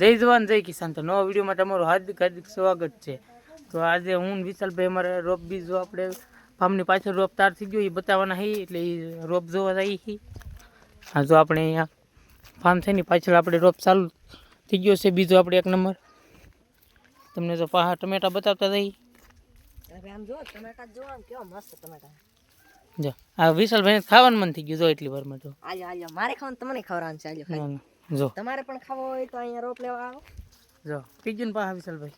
જય જવાન જય કિસાન. તો નવા વિડીયોમાં તમારું હાર્દિક હાર્દિક સ્વાગત છે. તો આજે હું વિશાલભાઈ અમારે રોપ બીજો આપણે ફાર્મની પાછળ રોપ તાર થઈ ગયો એ બતાવવાના હી, એટલે એ રોપ જોવા જઈએ હી. હા, જો આપણે અહીંયા ફાર્મ થઈને પાછળ આપણે રોપ ચાલુ થઈ ગયો છે બીજો આપણે 1 નંબર. તમને જો પાહા ટમેટા બતાવતા જઈએ. આમ જો ટમેટા જો આમ કેવા મસ્ત ટમેટા. જો આ વિશાલભાઈને ખાવાનું મન થઈ ગયું જો એટલી વારમાં. તો આજો આજો મારે ખાવાનું તમને ખવડાવવાનું છે. આજો ખાઈ જો તમારે પણ ખાવો હોય તો અહીંયા રોપ લેવા આવો. જો પીજન પાહા વિશાલભાઈ.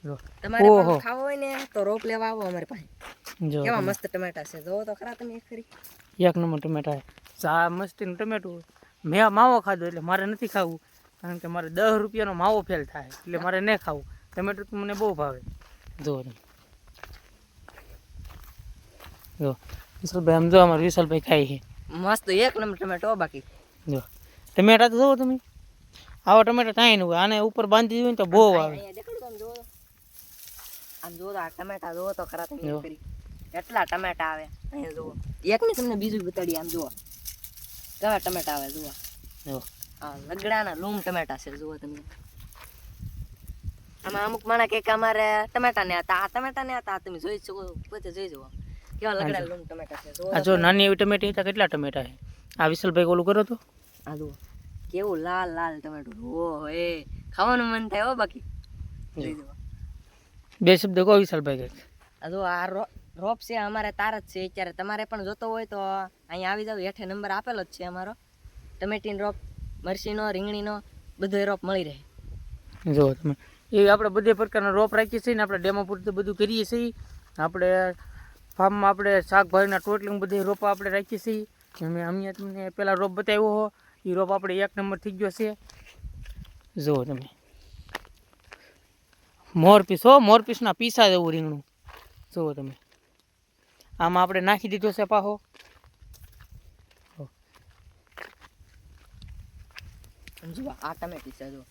જો તમારે પણ ખાવો હોય ને તો રોપ લેવા આવો અમારી પાસે. જો કેવા મસ્ત ટમેટા છે, જો તો ખરા તમે એક ફરી. 1 નંબર ટમેટા. આ મસ્તીનું ટમેટું મેં માવો ખાધો એટલે મારે નથી ખાવું, કારણ કે મારે 10 રૂપિયાનો માવો ફેલ થાય એટલે મારે નહીં ખાવું. ટમેટું તો મને બહુ ભાવે. જો જો વિશાલભાઈ આમ જો અમારે વિશાલભાઈ ખાય છે મસ્ત 1 નંબર ટમેટો. બાકી જો ટમેટા તો જોવો તમે, આવા ટમેટા કાંઈ ન હોય. આને ઉપર બાંધી દીધું ને તો બહુ આવે. આમ જો આ ટમેટા જો તો ખરા તમે એક ફરી. કેટલા ટમેટા આવે અહીંયા જુઓ. એક ને તમને બીજું બતાડી. આમ જુઓ કેવા ટમેટા આવે. જુઓ જો આ લગડાના લૂમ ટમેટા છે. જુઓ તમે આમાં અમુક માણા કે અમારે ટમેટા ને હતા, આ ટમેટા ને હતા. તમે જોઈ શકો, પોતે જોઈ જુઓ કેવા લગડા લૂમ ટમેટા છે. આ જો નાની એવી ટમેટી હતા, કેટલા ટમેટા છે. આ વિશાલભાઈ ઓલું કરો તો આ જુઓ કેવું લાલ લાલ ટમેટું. ઓ એ ખાવાનું મન થાય હો. બાકી જોઈ જુઓ. 2 શબ્દ કહો વિશાલભાઈ કંઈક. આ જો આ રોપ છે અમારે તાર જ છે અત્યારે. તમારે પણ જોતો હોય તો અહીંયા આવી જાવ. હેઠે નંબર આપેલો જ છે અમારો. ટમેટીનો રોપ, મરચીનો, રીંગણીનો બધો રોપ મળી રહે. જો તમે એ આપણે બધે પ્રકારના રોપ રાખીએ છીએ ને આપણે ડેમો પૂરતું બધું કરીએ છીએ. આપણે ફાર્મમાં આપણે શાકભાજીના ટોટલિંગ બધી રોપા આપણે રાખીએ છીએ. અમે તમને પહેલાં રોપ બતાવ્યો હો, એ રોપ આપણે 1 નંબર થઈ ગયો છે. જુઓ તમે મોરપીસ હો, મોરપીસના પીસા જેવું રીંગણું. જુઓ તમે આમાં આપણે નાખી દીધો છે પાહો. જો આ ટમેટી છે. જો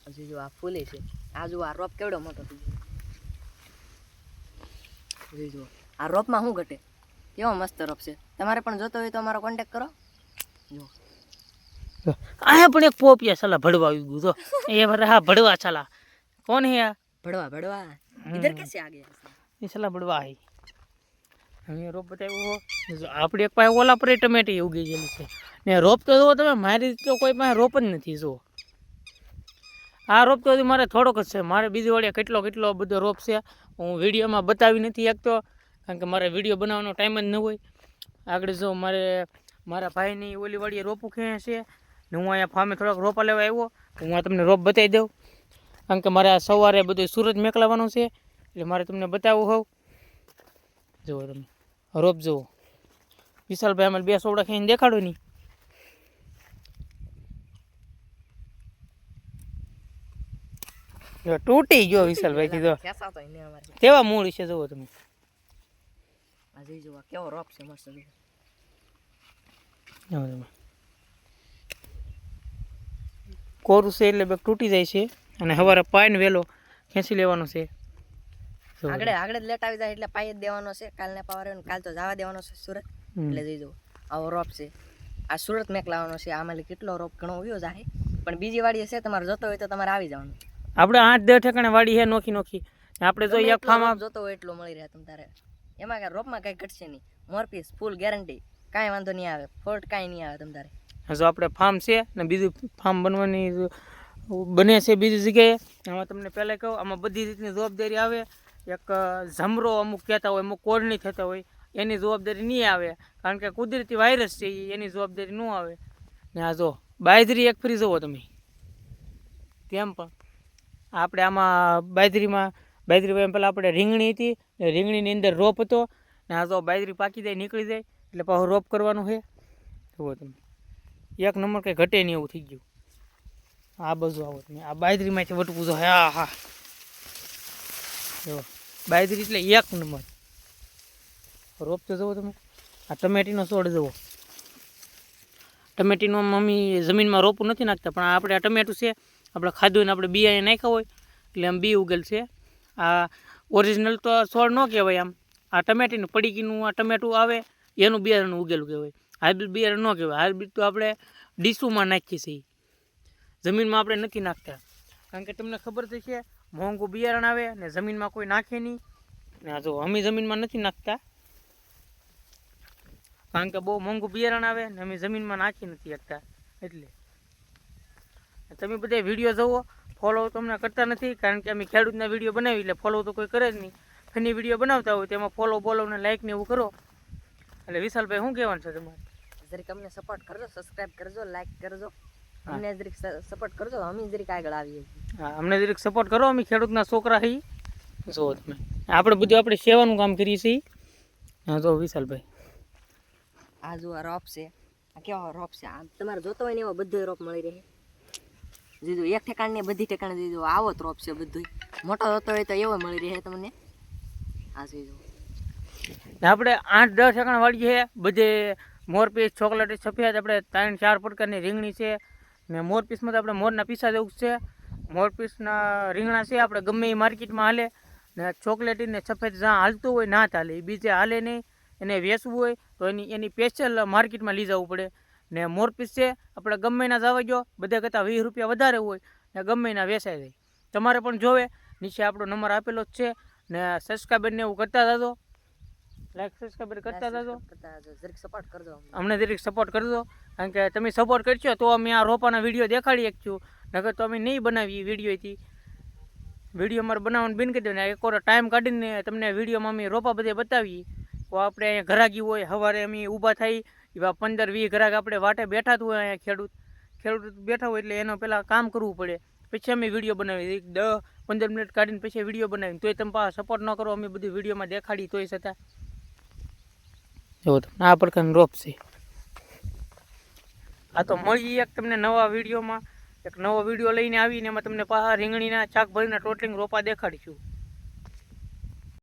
હજી જો આ ફૂલી છે. આ જો આ રોપ કેવડો મોટો થઈ ગયો. જો આ રોપમાં શું ઘટે, કેવો મસ્ત રોપ છે. તમારે પણ જોતો હોય તો અમારો કોન્ટેક્ટ કરો. જો અહીંયા પણ એક પોપિયા સાલા ભડવા આવી ગયું. તો એ મારે હા ભડવા સાલા કોણ હે? આ ભડવા ભડવા ઇધર कैसे आ गया? એ સાલા ભડવા આવી. હવે રોપ બતાવ્યો. આપણે એક પાસે ઓલા પર ટમેટી ઉગી ગયેલી છે ને. રોપ તો જુઓ તમે, મારી તો કોઈ પાસે રોપ જ નથી. જુઓ આ રોપ તો હજી મારે થોડોક જ છે. મારે બીજી વળે કેટલો બધો રોપ છે. હું વિડીયોમાં બતાવી નથી શકતો, કારણ કે મારે વિડીયો બનાવવાનો ટાઈમ જ ન હોય. આગળ જો મારા ભાઈની ઓલી વાડીએ રોપું ખેંચે છે ને હું અહીંયા ફાર્મે થોડોક રોપા લેવા આવ્યો. હું આ તમને રોપ બતાવી દઉં, કારણ કે મારે આ સવારે બધું સૂરજ મેકલાવાનું છે એટલે મારે તમને બતાવવું હોવ. જુઓ તમે રોપ જુઓ. વિશાલભાઈ અમારે 2 સોવડા ખાઈને દેખાડો નહીં. તૂટી ગયો વિશાલભાઈ કીધો. ખેસાતો ને અમારે કેવા મૂળ છે જુઓ તમે. આ જોઈ જો કેવો રોપ છે મસ્ત. કોરું છે એટલે બેગ તૂટી જાય છે અને સવારે પાઈને વહેલો ખેંચી લેવાનો છે. આગળ જ લેટ આવી જાય એટલે પાઈ જ દેવાનો છે. કાલને પાવર કાલ તો જવા દેવાનો છે સુરત. એટલે જોઈ જો આવો રોપ છે. આ સુરત મેક લાવવાનો છે. આમાં કેટલો રોપ ઘણો આવ્યો જાય, પણ બીજી વાડી છે તમારે જોતો હોય તો તમારે આવી જવાનું. આપણે 8-10 ઠેકાણે વાડી છે નોખી. આપણે જો એક ફાર્મ જોતો હોય એટલો મળી રહે તમારે. એમાં કઈ રોપમાં કઈ ઘટશે નહીં. મોરપીસ ફૂલ ગેરંટી, કાંઈ વાંધો નહીં આવે. ફોલ્ટ કાંઈ નહીં આવે તમારે. જો આપણે ફાર્મ છે ને બીજું ફાર્મ બને છે બીજી જગ્યાએ. આમાં તમને પહેલાં કહું, આમાં બધી રીતની જવાબદારી આવે. એક ઝમરો અમુક કહેતા હોય, અમુક કોડની થતા હોય, એની જવાબદારી નહીં આવે, કારણ કે કુદરતી વાયરસ છે એની જવાબદારી ન આવે. ને આ જો બાજરી એક ફરી જુઓ તમે. તેમ પણ આપણે આમાં બાજરી પહેલાં આપણે રીંગણી હતી, રીંગણીની અંદર રોપ હતો ને આ જો બાજરી પાકી જાય નીકળી જાય એટલે પાછું રોપ કરવાનું છે. જુઓ તમે 1 નંબર કંઈ ઘટે નહીં એવું થઈ ગયું. આ બાજુ આવો તમે, આ બાજરીમાંથી વટવું જો. હા હા જો બાજરી એટલે 1 નંબર રોપ તો જુઓ તમે. આ ટમેટીનો છોડ જુઓ. ટમેટીનો મમ્મી જમીનમાં રોપું નથી નાખતા, પણ આપણે આ ટમેટું છે આપણે ખાધું ને આપણે બિયાને નાખ્યા હોય એટલે આમ બી ઉગેલ છે. આ ઓરિજિનલ તો છોડ ન કહેવાય. આમ આ ટમેટીનું પડીકીનું આ ટમેટું આવે એનું બિયારણનું ઉગેલું કહેવાય. હાઇબ્રિડ બિયારણ ન કહેવાય. હાઇબ્રિડ તો આપણે ડીસુમાં નાખીએ છીએ. જમીનમાં આપણે નથી નાખતા, કારણ કે તમને ખબર તો છે મોંઘું બિયારણ આવે ને જમીનમાં કોઈ નાખે નહીં. ને આ જો અમે જમીનમાં નથી નાખતા, કારણ કે બહુ મોંઘું બિયારણ આવે ને અમે જમીનમાં નાખી નથી શકતા. એટલે તમે બધા વિડીયો જુઓ, ફોલો તમને કરતા નથી, કારણ કે અમે ખેડૂતના વિડીયો બનાવી એટલે ફોલો તો કોઈ કરે જ નહીં. ફની વિડીયો બનાવતા હોય તેમાં ફોલો બોલો ને લાઈક ને એવું કરો. એટલે વિશાલભાઈ શું કહેવાનું છે તમારે? જરીક અમને સપોર્ટ કરજો, સબસ્ક્રાઇબ કરજો, લાઈક કરજો, અમને જરીક સપોર્ટ કરજો, અમે જરીક આગળ આવીએ. હા, અમને જરીક સપોર્ટ કરો, અમે ખેડૂતના છોકરા છીએ. જો તમે આપણે બધું આપણે સેવાનું કામ કરીએ છીએ. હા જો વિશાલભાઈ, આ જો આ રોપ છે, આ કેવા રોપ છે, આ તમારે જોતો હોય ને એવા બધો રોપ મળી રહે. જીજુ એક ઠેકાણ ને બધી ઠેકાણે જીજુ આવો જ રોપ છે બધું. મોટો જોતો હોય તો એવો મળી રહે તમને. આ જીજુ આપણે 8-10 ઠેકાણ વાળી છે, બધે મોરપીસ, ચોકલેટી, સફેદ, આપણે 3-4 પ્રકારની રીંગણી છે. ને મોરપીસમાં તો આપણે મોરના પીસા જેવું છે. મોરપીસના રીંગણા છે આપણે ગમે એ માર્કેટમાં હાલે. ને ચોકલેટી ને સફેદ જ્યાં હાલતું હોય ના ચાલે, એ બીજે હાલે નહીં. એને વેચવું હોય તો એની સ્પેશિયલ માર્કેટમાં લઈ જવું પડે. ને મોરપીસ છે આપણે ગમે એના જવા ગયો, બધા કરતાં 20 રૂપિયા વધારે હોય ને ગમે એના વેચાઈ જાય. તમારે પણ જોવે, નીચે આપણો નંબર આપેલો જ છે. ને સબસ્ક્રાઈબરને એવું કરતા જજો, લાઈક સબસ્ક્રાઈબર કરતા જજો, જરીક સપોર્ટ કરજો અમને જરીક સપોર્ટ કરજો. કારણ કે તમે સપોર્ટ કરશો તો અમે આ રોપાના વિડીયો દેખાડી શકશું, નકર તો અમે નહીં બનાવીએ વિડીયોથી. વિડીયો અમારે બનાવવાનું બંધ કરી દેવાના. એક વાર ટાઈમ કાઢીને તમને વિડીયોમાં અમે રોપા બધે બતાવીએ. તો આપણે અહીંયા ઘરાકી હોય, સવારે અમે ઊભા થઈ, એવા 15-20 ઘરાક આપણે વાટે બેઠા હોય. અહીંયા ખેડૂત બેઠા હોય એટલે એનો પહેલાં કામ કરવું પડે, પછી અમે વિડીયો બનાવીએ. 10-15 મિનિટ કાઢીને પછી વિડીયો બનાવીએ. તોય તમે પાસે સપોર્ટ ન કરો, અમે બધું વિડીયોમાં દેખાડી તોય છતાં. જો તમને આ પ્રકારનો રોપ છે. આ તો મળી એક તમને નવા વિડીયોમાં, એક નવો વિડીયો લઈને આવીને એમાં તમને પાછા રીંગણીના શાકભાજીના ટોટલિંગ રોપા દેખાડીશું.